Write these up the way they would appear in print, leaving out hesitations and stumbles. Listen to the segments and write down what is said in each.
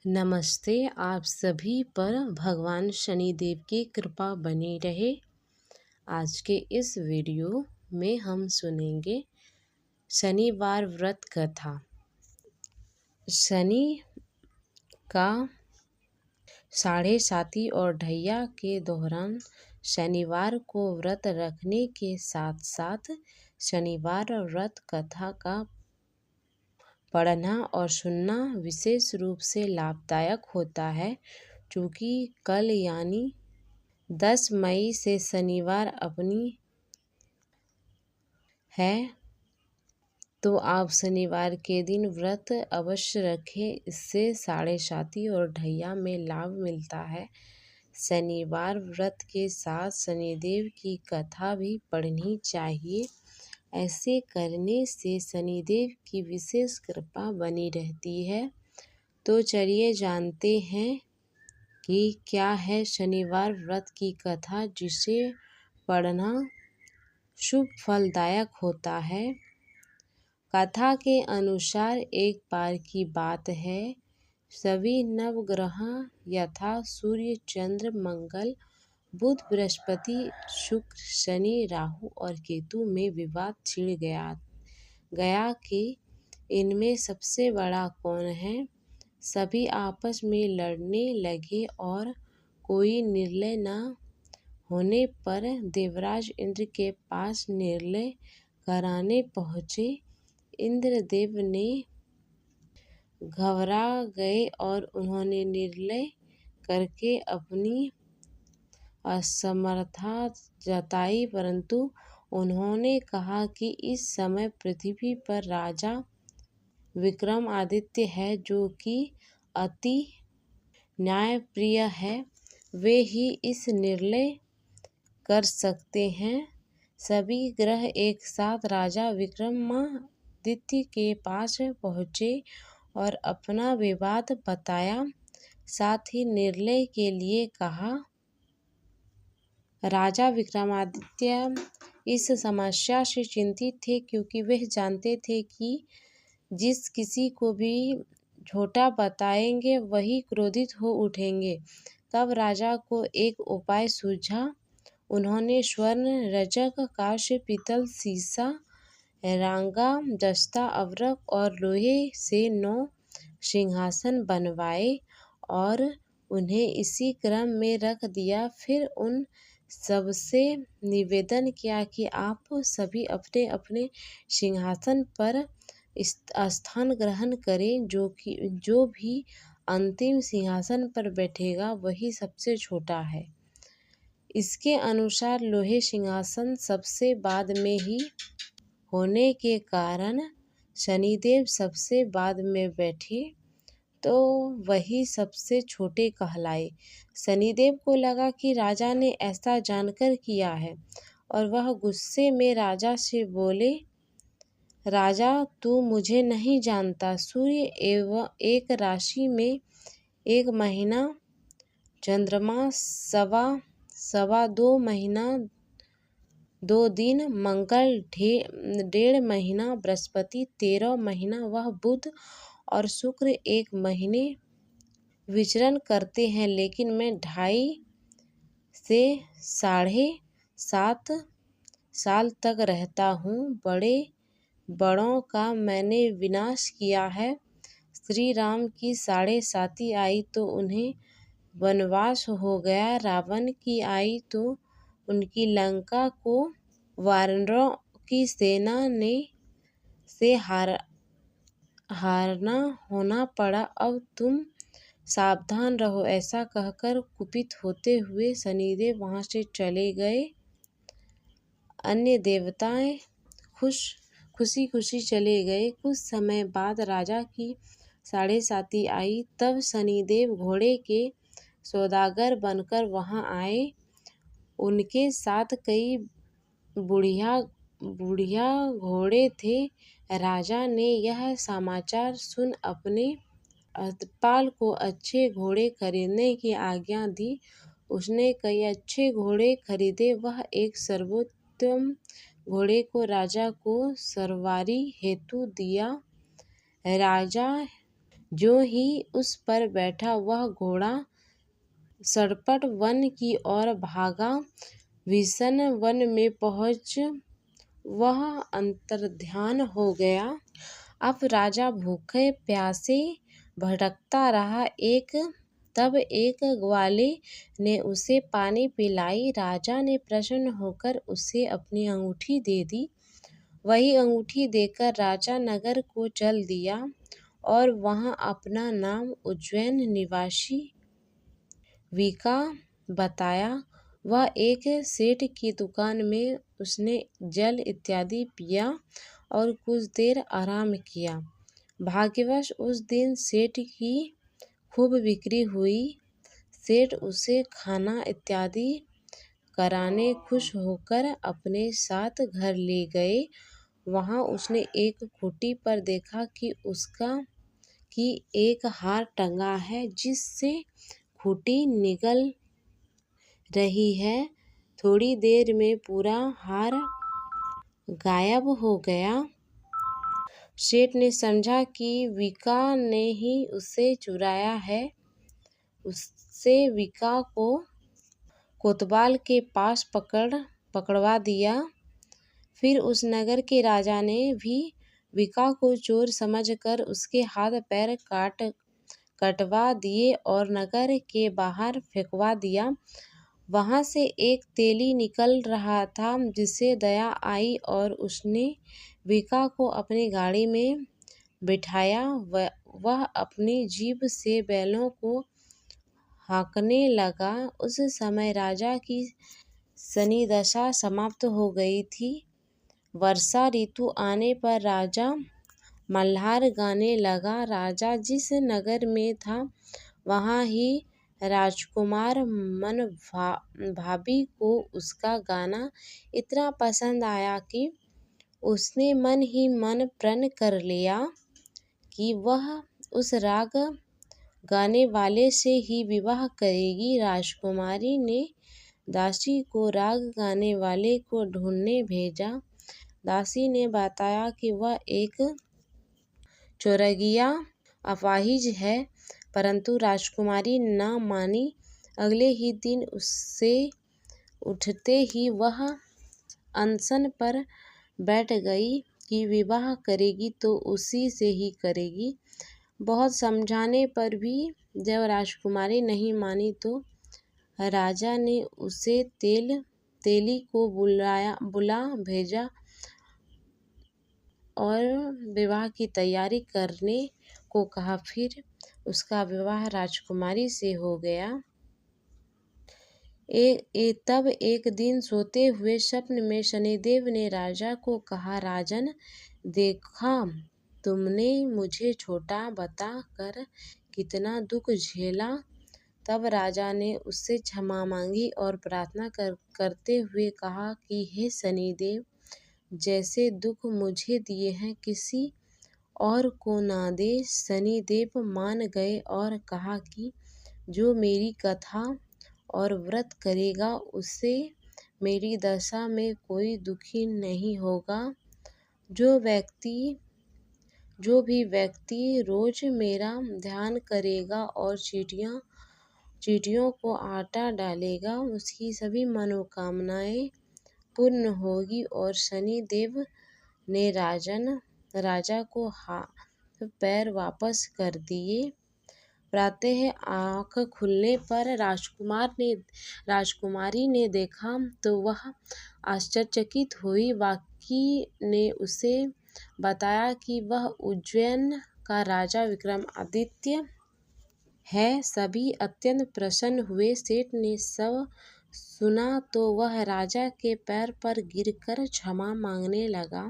नमस्ते। आप सभी पर भगवान शनिदेव की कृपा बनी रहे। आज के इस वीडियो में हम सुनेंगे शनिवार व्रत कथा। शनि का साढ़े साती और ढैया के दौरान शनिवार को व्रत रखने के साथ साथ शनिवार व्रत कथा का पढ़ना और सुनना विशेष रूप से लाभदायक होता है। चूँकि कल यानी 10 मई से शनिवार अपनी है, तो आप शनिवार के दिन व्रत अवश्य रखें। इससे साढ़े साती और ढैया में लाभ मिलता है। शनिवार व्रत के साथ शनिदेव की कथा भी पढ़नी चाहिए। ऐसे करने से शनिदेव की विशेष कृपा बनी रहती है। तो चलिए जानते हैं कि क्या है शनिवार व्रत की कथा, जिसे पढ़ना शुभ फलदायक होता है। कथा के अनुसार एक बार की बात है, सभी नवग्रह यथा सूर्य, चंद्र, मंगल, बुध, बृहस्पति, शुक्र, शनि, राहु और केतु में विवाद छिड़ गया कि इनमें सबसे बड़ा कौन है। सभी आपस में लड़ने लगे और कोई निर्णय न होने पर देवराज इंद्र के पास निर्णय कराने पहुँचे। इंद्रदेव ने घबरा गए और उन्होंने निर्णय करके अपनी असमर्थता जताई, परंतु उन्होंने कहा कि इस समय पृथ्वी पर राजा विक्रमादित्य है, जो कि अति न्यायप्रिय है। वे ही इस निर्णय कर सकते हैं। सभी ग्रह एक साथ राजा विक्रमादित्य के पास पहुँचे और अपना विवाद बताया, साथ ही निर्णय के लिए कहा। राजा विक्रमादित्य इस समस्या से चिंतित थे, क्योंकि वह जानते थे कि जिस किसी को भी झूठा बताएंगे वही क्रोधित हो उठेंगे। तब राजा को एक उपाय सूझा। उन्होंने स्वर्ण, रजक, कांस्य, पीतल, सीसा, रांगा, जस्ता, अभ्रक और लोहे से 9 सिंहासन बनवाए और उन्हें इसी क्रम में रख दिया। फिर उन सबसे निवेदन किया कि आप सभी अपने अपने सिंहासन पर स्थान ग्रहण करें। जो भी अंतिम सिंहासन पर बैठेगा वही सबसे छोटा है। इसके अनुसार लोहे सिंहासन सबसे बाद में ही होने के कारण शनिदेव सबसे बाद में बैठे, तो वही सबसे छोटे कहलाए। शनिदेव को लगा कि राजा ने ऐसा जानकर किया है और वह गुस्से में राजा से बोले, राजा, तू मुझे नहीं जानता। सूर्य एवं एक राशि में 1 महीना, चंद्रमा सवा 2 महीना 2 दिन, मंगल 1.5 महीना, बृहस्पति 13 महीना, वह बुध और शुक्र 1 महीने विचरण करते हैं, लेकिन मैं 2.5 से 7.5 साल तक रहता हूँ। बड़ों का मैंने विनाश किया है। श्री राम की साढ़े साती आई तो उन्हें वनवास हो गया। रावण की आई तो उनकी लंका को वानरों की सेना से हारना होना पड़ा। अब तुम सावधान रहो। ऐसा कहकर कुपित होते हुए शनिदेव वहाँ से चले गए। अन्य देवताएं खुशी खुशी चले गए। कुछ समय बाद राजा की साढ़े साती आई। तब शनिदेव घोड़े के सौदागर बनकर वहाँ आए। उनके साथ कई बुढ़िया घोड़े थे। राजा ने यह समाचार सुन अपने अस्तपाल को अच्छे घोड़े खरीदने की आज्ञा दी। उसने कई अच्छे घोड़े खरीदे। वह एक सर्वोत्तम घोड़े को राजा को सवारी हेतु दिया। राजा जो ही उस पर बैठा वह घोड़ा सरपट वन की ओर भागा। भीषण वन में पहुँच वह अंतर्ध्यान हो गया। अब राजा भूखे प्यासे भटकता रहा। तब एक ग्वाले ने उसे पानी पिलाई। राजा ने प्रसन्न होकर उसे अपनी अंगूठी दे दी। वही अंगूठी देकर राजा नगर को चल दिया और वहां अपना नाम उज्जैन निवासी विका बताया। वह एक सेठ की दुकान में उसने जल इत्यादि पिया और कुछ देर आराम किया। भाग्यवश उस दिन सेठ की खूब बिक्री हुई। सेठ उसे खाना इत्यादि कराने खुश होकर अपने साथ घर ले गए। वहां उसने एक खूंटी पर देखा कि एक हार टंगा है जिससे खूंटी निगल रही है। थोड़ी देर में पूरा हार गायब हो गया। सेठ ने समझा कि विका ने ही उसे चुराया है। उससे विका को कोतवाल के पास पकड़वा दिया। फिर उस नगर के राजा ने भी विका को चोर समझकर उसके हाथ पैर कटवा दिए और नगर के बाहर फेंकवा दिया। वहां से एक तेली निकल रहा था जिसे दया आई और उसने विका को अपनी गाड़ी में बिठाया। वह अपनी जीभ से बैलों को हाँकने लगा। उस समय राजा की शनिदशा समाप्त हो गई थी। वर्षा ऋतु आने पर राजा मल्हार गाने लगा। राजा जिस नगर में था वहाँ ही राजकुमार मनभावी को उसका गाना इतना पसंद आया कि उसने मन ही मन प्रण कर लिया कि वह उस राग गाने वाले से ही विवाह करेगी। राजकुमारी ने दासी को राग गाने वाले को ढूंढने भेजा। दासी ने बताया कि वह एक चोरगिया अपाहिज है, परंतु राजकुमारी न मानी। अगले ही दिन उससे उठते ही वह अनशन पर बैठ गई कि विवाह करेगी तो उसी से ही करेगी। बहुत समझाने पर भी जब राजकुमारी नहीं मानी तो राजा ने उसे तेली को बुला भेजा और विवाह की तैयारी करने को कहा। फिर उसका विवाह राजकुमारी से हो गया। तब एक दिन सोते हुए स्वप्न में शनिदेव ने राजा को कहा, राजन, देखा तुमने मुझे छोटा बता कर कितना दुख झेला। तब राजा ने उससे क्षमा मांगी और प्रार्थना करते हुए कहा कि हे शनिदेव, जैसे दुख मुझे दिए हैं किसी और को ना दे। शनिदेव मान गए और कहा कि जो मेरी कथा और व्रत करेगा उससे मेरी दशा में कोई दुखी नहीं होगा। जो भी व्यक्ति रोज मेरा ध्यान करेगा और चींटियों को आटा डालेगा उसकी सभी मनोकामनाएं पूर्ण होगी। और शनिदेव ने राजा को हाथ पैर वापस कर दिए। प्रातः आँख खुलने पर राजकुमारी ने देखा तो वह आश्चर्यचकित हुई। बाकी ने उसे बताया कि वह उज्जैन का राजा विक्रमादित्य है। सभी अत्यंत प्रसन्न हुए। सेठ ने सब सुना तो वह राजा के पैर पर गिरकर क्षमा मांगने लगा।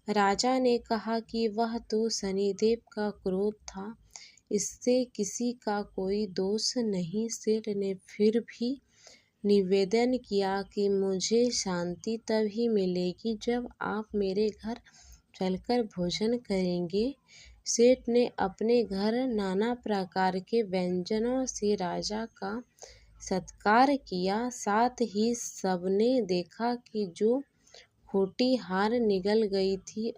राजा ने कहा कि वह तो शनिदेव का क्रोध था, इससे किसी का कोई दोष नहीं। सेठ ने फिर भी निवेदन किया कि मुझे शांति तभी मिलेगी जब आप मेरे घर चलकर भोजन करेंगे। सेठ ने अपने घर नाना प्रकार के व्यंजनों से राजा का सत्कार किया। साथ ही सबने देखा कि जो खोटी हार निगल गई थी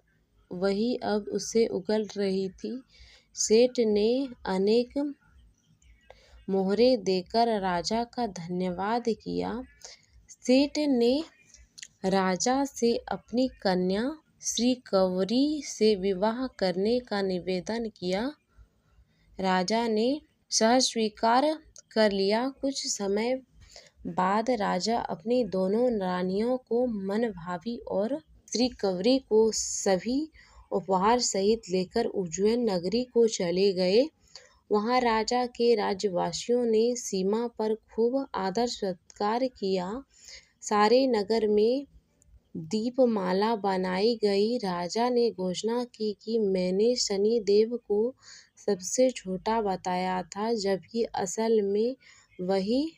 वही अब उसे उगल रही थी। सेठ ने अनेक मोहरे देकर राजा का धन्यवाद किया। सेठ ने राजा से अपनी कन्या श्रीकवरी से विवाह करने का निवेदन किया। राजा ने सहज स्वीकार कर लिया। कुछ समय बाद राजा अपनी दोनों रानियों को मनभावी और श्रीकवरी को सभी उपहार सहित लेकर उज्जैन नगरी को चले गए। वहां राजा के राज्यवासियों ने सीमा पर खूब आदर सत्कार किया। सारे नगर में दीपमाला बनाई गई। राजा ने घोषणा की कि मैंने शनिदेव को सबसे छोटा बताया था, जबकि असल में वही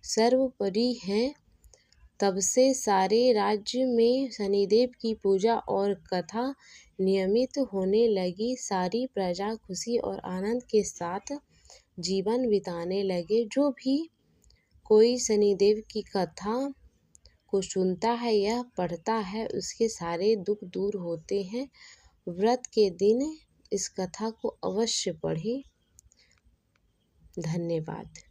सर्वोपरि हैं। तब से सारे राज्य में शनिदेव की पूजा और कथा नियमित होने लगी। सारी प्रजा खुशी और आनंद के साथ जीवन बिताने लगे। जो भी कोई शनिदेव की कथा को सुनता है या पढ़ता है, उसके सारे दुख दूर होते हैं। व्रत के दिन इस कथा को अवश्य पढ़ें। धन्यवाद।